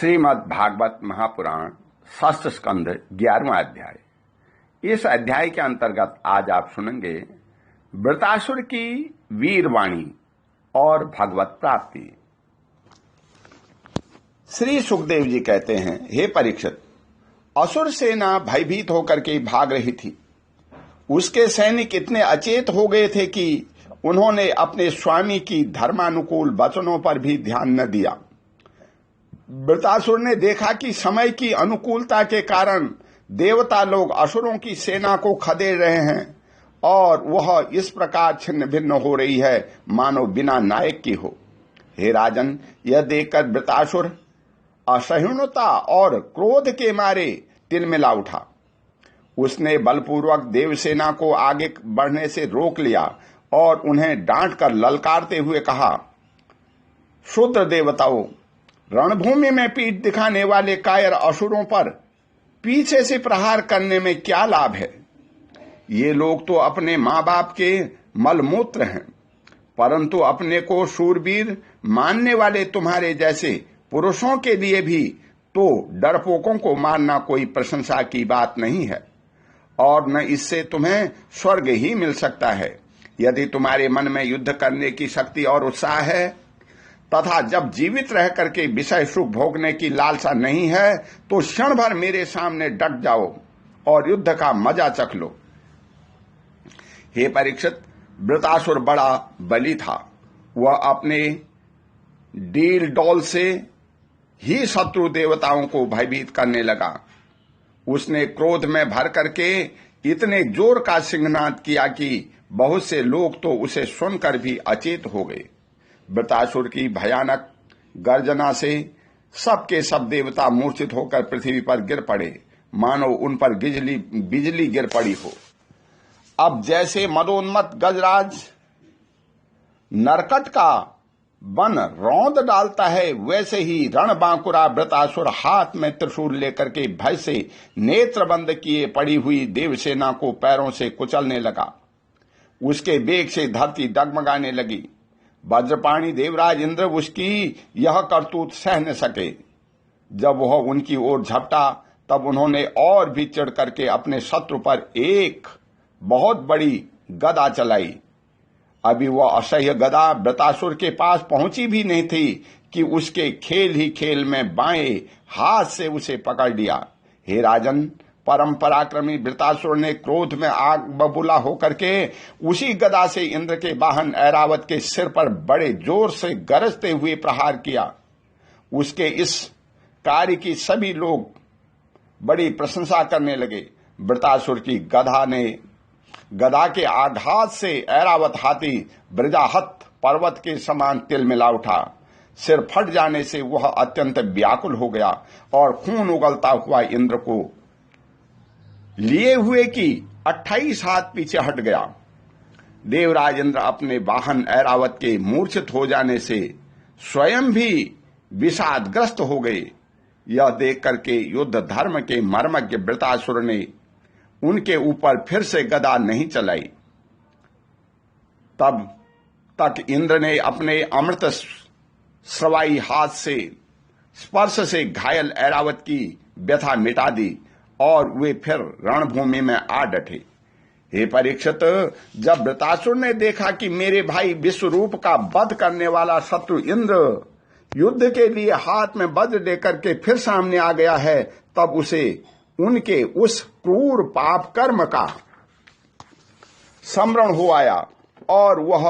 श्रीमद् भागवत महापुराण षष्ठ स्कंध 11वां अध्याय। इस अध्याय के अंतर्गत आज आप सुनेंगे वृत्रासुर की वीरवाणी और भगवत प्राप्ति। श्री सुखदेव जी कहते हैं, हे परीक्षित, असुर सेना भयभीत होकर के भाग रही थी। उसके सैनिक इतने अचेत हो गए थे कि उन्होंने अपने स्वामी की धर्मानुकूल वचनों पर भी ध्यान न दिया। वृत्रासुर ने देखा कि समय की अनुकूलता के कारण देवता लोग असुरों की सेना को खदेड़ रहे हैं और वह इस प्रकार छिन्न भिन्न हो रही है मानो बिना नायक की हो। हे राजन, यह देखकर वृत्रासुर असहिष्णुता और क्रोध के मारे तिलमिला उठा। उसने बलपूर्वक देवसेना को आगे बढ़ने से रोक लिया और उन्हें डांट कर ललकारते हुए कहा, शूद्र देवताओं, रणभूमि में पीठ दिखाने वाले कायर असुरों पर पीछे से प्रहार करने में क्या लाभ है। ये लोग तो अपने माँ बाप के मलमूत्र हैं, परंतु अपने को शूरवीर मानने वाले तुम्हारे जैसे पुरुषों के लिए भी तो डरपोकों को मारना कोई प्रशंसा की बात नहीं है, और न इससे तुम्हें स्वर्ग ही मिल सकता है। यदि तुम्हारे मन में युद्ध करने की शक्ति और उत्साह है तथा जब जीवित रह करके विषय सुख भोगने की लालसा नहीं है तो क्षण भर मेरे सामने डट जाओ और युद्ध का मजा चख लो। हे परीक्षित, वृत्रासुर बड़ा बली था। वह अपने डील डोल से ही शत्रु देवताओं को भयभीत करने लगा। उसने क्रोध में भर करके इतने जोर का सिंहनाद किया कि बहुत से लोग तो उसे सुनकर भी अचेत हो गए। वृत्रासुर की भयानक गर्जना से सबके सब देवता मूर्छित होकर पृथ्वी पर गिर पड़े, मानो उन पर बिजली गिर पड़ी हो। अब जैसे मदोन्मत्त गजराज नरकट का वन रौंद डालता है, वैसे ही रणबांकुरा वृत्रासुर हाथ में त्रिशूल लेकर के भय से नेत्र बंद किए पड़ी हुई देवसेना को पैरों से कुचलने लगा। उसके वेग से धरती डगमगाने लगी। वज्रपाणी देवराज इंद्र उसकी यह करतूत सह न सके। जब वह उनकी ओर झपटा तब उन्होंने और भी चढ़ करके अपने शत्रु पर एक बहुत बड़ी गदा चलाई। अभी वह असह्य गदा वृत्रासुर के पास पहुंची भी नहीं थी कि उसके खेल ही खेल में बाएं हाथ से उसे पकड़ लिया। हे राजन, परम पराक्रमी वृत्रासुर ने क्रोध में आग बबूला होकर के उसी गदा से इंद्र के वाहन ऐरावत के सिर पर बड़े जोर से गरजते हुए प्रहार किया। उसके इस कार्य की सभी लोग बड़ी प्रशंसा करने लगे। वृत्रासुर की गदा के आघात से ऐरावत हाथी ब्रजाहत पर्वत के समान तिलमिला उठा। सिर फट जाने से वह अत्यंत व्याकुल हो गया और खून उगलता हुआ इंद्र को लिए हुए कि 28 हाथ पीछे हट गया। देवराज इंद्र अपने वाहन ऐरावत के मूर्छित हो जाने से स्वयं भी विषादग्रस्त हो गए। यह देख करके युद्ध धर्म के मर्मज्ञ वृत्रासुर ने उनके ऊपर फिर से गदा नहीं चलाई। तब तक इंद्र ने अपने अमृत स्रवाई हाथ से स्पर्श से घायल ऐरावत की व्यथा मिटा दी और वे फिर रणभूमि में आ डटे। हे परीक्षित, जब वृत्रासुर ने देखा कि मेरे भाई विश्वरूप का वध करने वाला शत्रु इंद्र युद्ध के लिए हाथ में वज्र लेकर के फिर सामने आ गया है, तब उसे उनके उस क्रूर पाप कर्म का स्मरण हो आया और वह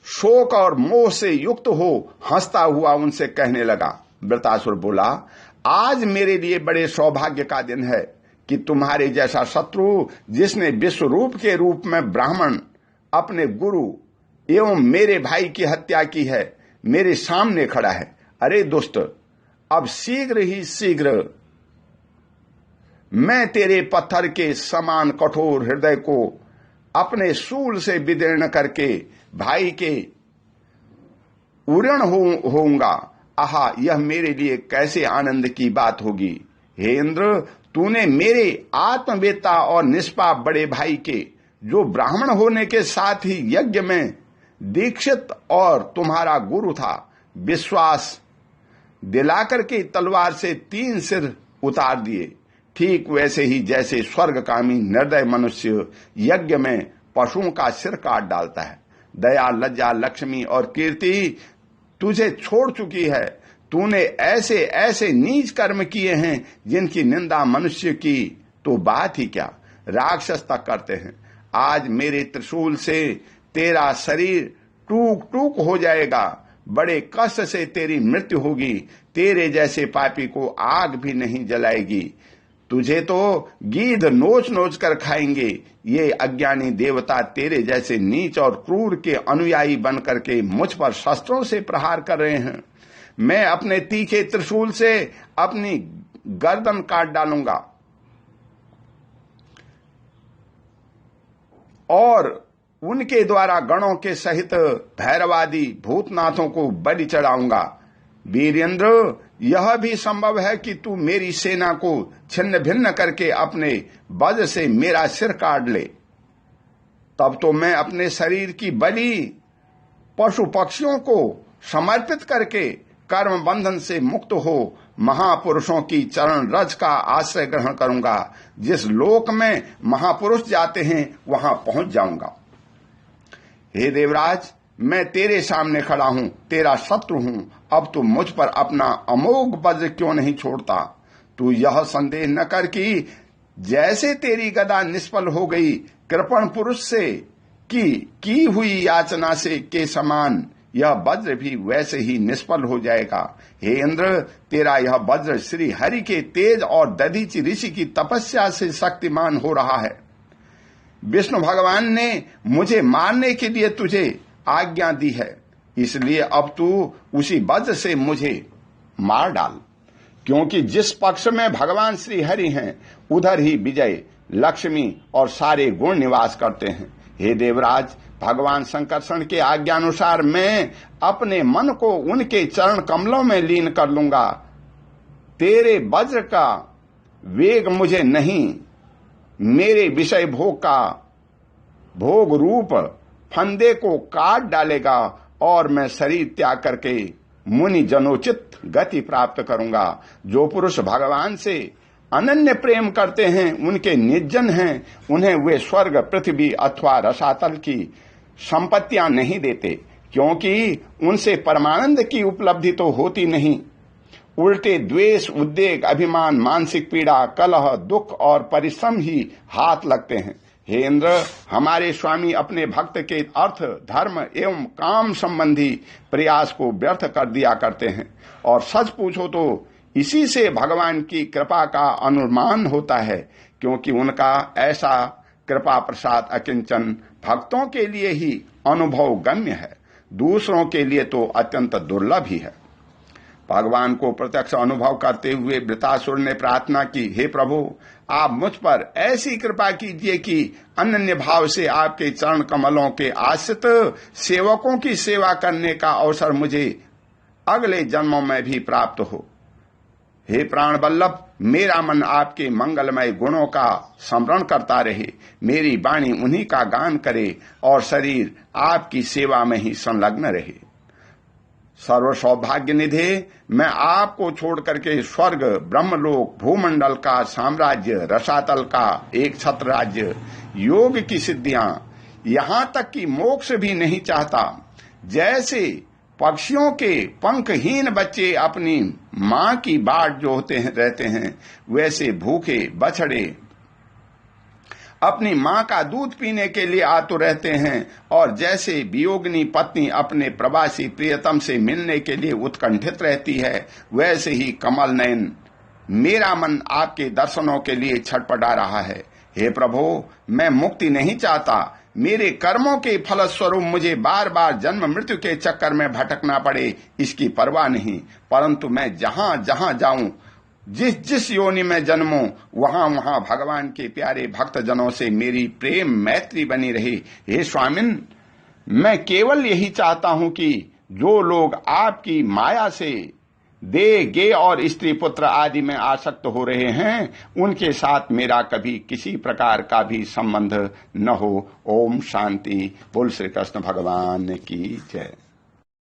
शोक और मोह से युक्त हो हंसता हुआ उनसे कहने लगा। वृत्रासुर बोला, आज मेरे लिए बड़े सौभाग्य का दिन है कि तुम्हारे जैसा शत्रु, जिसने विश्वरूप के रूप में ब्राह्मण अपने गुरु एवं मेरे भाई की हत्या की है, मेरे सामने खड़ा है। अरे दुष्ट, अब शीघ्र ही शीघ्र मैं तेरे पत्थर के समान कठोर हृदय को अपने शूल से विदीर्ण करके भाई के उऋण होऊंगा। आहा, यह मेरे लिए कैसे आनंद की बात होगी। हे इंद्र, तूने मेरे आत्मवेता और निष्पाप बड़े भाई के, जो ब्राह्मण होने के साथ ही यज्ञ में दीक्षित और तुम्हारा गुरु था, विश्वास दिला करके तलवार से 3 सिर उतार दिए। ठीक वैसे ही जैसे स्वर्गकामी निर्दय मनुष्य यज्ञ में पशुओं का सिर काट डालता है। दया, लज्जा, लक्ष्मी और कीर्ति तुझे छोड़ चुकी है। तूने ऐसे ऐसे नीच कर्म किए हैं जिनकी निंदा मनुष्य की तो बात ही क्या, राक्षस तक करते हैं। आज मेरे त्रिशूल से तेरा शरीर टूक टूक हो जाएगा, बड़े कष्ट से तेरी मृत्यु होगी। तेरे जैसे पापी को आग भी नहीं जलाएगी, तुझे तो गीध नोच नोच कर खाएंगे। ये अज्ञानी देवता तेरे जैसे नीच और क्रूर के अनुयायी बन करके मुझ पर शस्त्रों से प्रहार कर रहे हैं। मैं अपने तीखे त्रिशूल से अपनी गर्दन काट डालूंगा और उनके द्वारा गणों के सहित भैरवादी भूतनाथों को बलि चढ़ाऊंगा। वीरेंद्र, यह भी संभव है कि तू मेरी सेना को छिन्न भिन्न करके अपने वज्र से मेरा सिर काट ले। तब तो मैं अपने शरीर की बलि पशु पक्षियों को समर्पित करके कर्म बंधन से मुक्त हो महापुरुषों की चरण रज का आश्रय ग्रहण करूंगा। जिस लोक में महापुरुष जाते हैं वहां पहुंच जाऊंगा। हे देवराज, मैं तेरे सामने खड़ा हूं, तेरा शत्रु हूं। अब तू मुझ पर अपना अमोघ वज्र क्यों नहीं छोड़ता? तू यह संदेह न कर कि जैसे तेरी गदा निष्फल हो गई कृपण पुरुष से की हुई याचना से के समान, यह वज्र भी वैसे ही निष्फल हो जाएगा। हे इंद्र, तेरा यह वज्र श्री हरि के तेज और दधीचि ऋषि की तपस्या से शक्तिमान हो रहा है। विष्णु भगवान ने मुझे मारने के लिए तुझे आज्ञा दी है, इसलिए अब तू उसी वज्र से मुझे मार डाल। क्योंकि जिस पक्ष में भगवान श्री हरि हैं उधर ही विजय, लक्ष्मी और सारे गुण निवास करते हैं। हे देवराज, भगवान संकर्षण के आज्ञानुसार मैं अपने मन को उनके चरण कमलों में लीन कर लूंगा। तेरे वज्र का वेग मुझे नहीं, मेरे विषय भोग का भोग रूप फंदे को काट डालेगा और मैं शरीर त्याग करके मुनि जनोचित गति प्राप्त करूंगा। जो पुरुष भगवान से अनन्य प्रेम करते हैं, उनके निर्जन हैं, उन्हें वे स्वर्ग, पृथ्वी अथवा रसातल की संपत्तियां नहीं देते, क्योंकि उनसे परमानंद की उपलब्धि तो होती नहीं। उल्टे द्वेष, उद्वेग, अभिमान, मानसिक पीड़ा, कलह, दुख और परिश्रम ही हाथ लगते हैं। हे इंद्र, हमारे स्वामी अपने भक्त के अर्थ, धर्म एवं काम संबंधी प्रयास को व्यर्थ कर दिया करते हैं। और सच पूछो तो इसी से भगवान की कृपा का अनुमान होता है, क्योंकि उनका ऐसा कृपा प्रसाद अकिंचन भक्तों के लिए ही अनुभव गम्य है, दूसरों के लिए तो अत्यंत दुर्लभ ही है। भगवान को प्रत्यक्ष अनुभव करते हुए वृतासुर ने प्रार्थना की, हे प्रभु, आप मुझ पर ऐसी कृपा कीजिए कि अनन्य भाव से आपके चरण कमलों के आश्रित सेवकों की सेवा करने का अवसर मुझे अगले जन्मों में भी प्राप्त हो। हे प्राण वल्लभ, मेरा मन आपके मंगलमय गुणों का स्मरण करता रहे, मेरी वाणी उन्हीं का गान करे और शरीर आपकी सेवा में ही संलग्न रहे। सर्व सौभाग्य निधे, मैं आपको छोड़ करके स्वर्ग, ब्रह्मलोक, भूमंडल का साम्राज्य, रसातल का एक छत्र राज्य, योग की सिद्धियां, यहां तक कि मोक्ष भी नहीं चाहता। जैसे पक्षियों के पंखहीन बच्चे अपनी मां की बाट जोहते रहते हैं, वैसे भूखे बछड़े अपनी मां का दूध पीने के लिए आतुर रहते हैं, और जैसे वियोगिनी पत्नी अपने प्रवासी प्रियतम से मिलने के लिए उत्कंठित रहती है, वैसे ही कमल नयन मेरा मन आपके दर्शनों के लिए छटपटा रहा है। हे प्रभु, मैं मुक्ति नहीं चाहता, मेरे कर्मों के फलस्वरूप मुझे बार बार जन्म मृत्यु के चक्कर में भटकना पड़े, इसकी परवाह नहीं, परंतु मैं जहां जहां जाऊं, जिस जिस योनि में जन्मूं, वहां वहां भगवान के प्यारे भक्त जनों से मेरी प्रेम मैत्री बनी रही। हे स्वामिन, मैं केवल यही चाहता हूं कि जो लोग आपकी माया से देह, गे और स्त्री पुत्र आदि में आसक्त हो रहे हैं, उनके साथ मेरा कभी किसी प्रकार का भी संबंध न हो। ओम शांति। बोल श्री कृष्ण भगवान की जय।